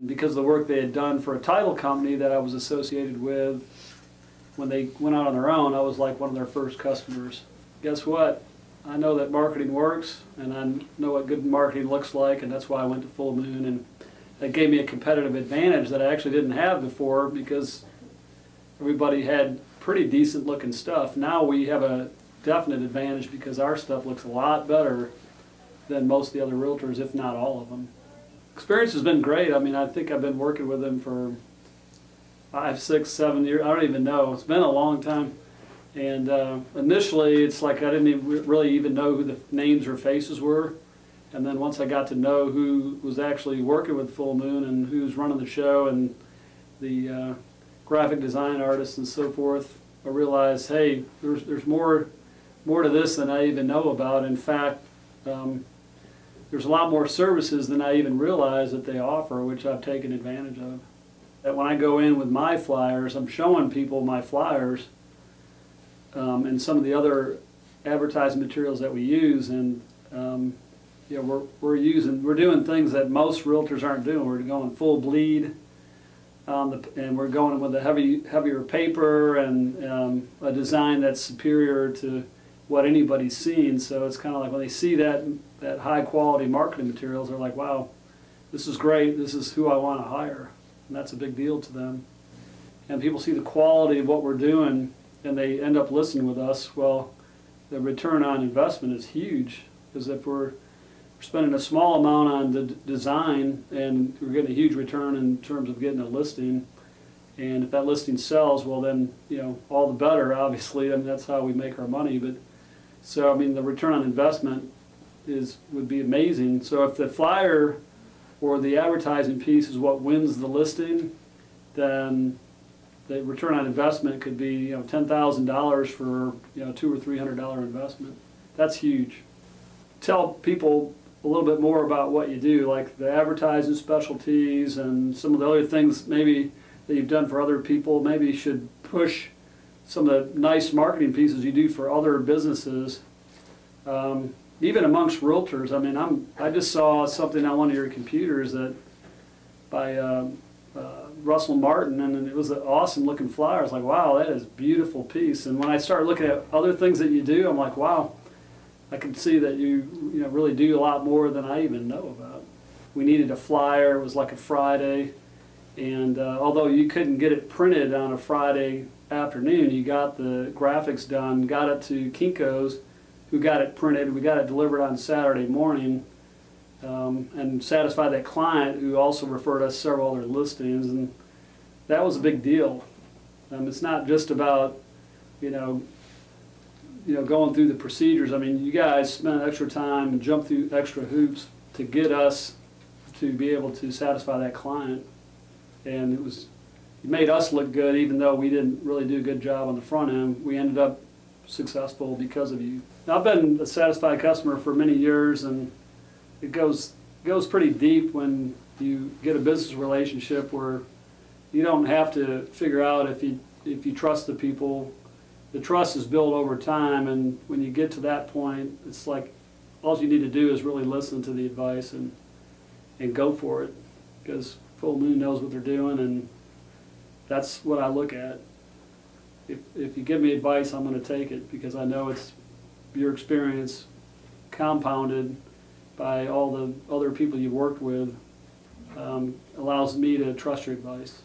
Because of the work they had done for a title company that I was associated with, when they went out on their own, I was like one of their first customers. Guess what? I know that marketing works, and I know what good marketing looks like, and that's why I went to Full Moon, and that gave me a competitive advantage that I actually didn't have before, because everybody had pretty decent looking stuff. Now we have a definite advantage because our stuff looks a lot better than most of the other realtors, if not all of them. Experience has been great. I mean, I think I've been working with them for 5, 6, 7 years. I don't even know. It's been a long time. And initially, it's like I didn't really even know who the names or faces were. And then once I got to know who was actually working with Full Moon and who's running the show and the graphic design artists and so forth, I realized, hey, there's more to this than I even know about. In fact, there's a lot more services than I even realized that they offer, which I've taken advantage of. That when I go in with my flyers, I'm showing people my flyers and some of the other advertising materials that we use, and you know, we're doing things that most realtors aren't doing. We're going full bleed, and we're going with a heavier paper and a design that's superior to what anybody's seen. So it's kind of like when they see that high quality marketing materials, they're like, wow, this is great, this is who I want to hire. And that's a big deal to them. And people see the quality of what we're doing and they end up listening with us. Well, the return on investment is huge, because if we're spending a small amount on the design and we're getting a huge return in terms of getting a listing, and if that listing sells, well then, you know, all the better, obviously. I mean, that's how we make our money. But so, I mean, the return on investment would be amazing. So if the flyer or the advertising piece is what wins the listing, then the return on investment could be, you know, $10,000 for, you know, $200 or $300 investment. That's huge. Tell people a little bit more about what you do, like the advertising specialties and some of the other things maybe that you've done for other people. Maybe you should push some of the nice marketing pieces you do for other businesses, even amongst realtors. I mean, I just saw something on one of your computers that by Russell Martin, and it was an awesome looking flyer. I was like, wow, that is a beautiful piece. And when I started looking at other things that you do, I'm like, wow, I can see that you know, really do a lot more than I even know about. We needed a flyer. It was like a Friday, and although you couldn't get it printed on a Friday afternoon, you got the graphics done, got it to Kinko's, who got it printed. We got it delivered on Saturday morning, and satisfied that client, who also referred us several other listings, and that was a big deal. It's not just about, you know, going through the procedures. I mean, you guys spent extra time and jumped through extra hoops to get us to be able to satisfy that client, and it made us look good, even though we didn't really do a good job on the front end. We ended up successful because of you. Now, I've been a satisfied customer for many years, and it goes pretty deep when you get a business relationship where you don't have to figure out if you trust the people. The trust is built over time, and when you get to that point, it's like all you need to do is really listen to the advice and go for it, because Full Moon knows what they're doing, and that's what I look at. If you give me advice, I'm going to take it, because I know it's your experience compounded by all the other people you've worked with, allows me to trust your advice.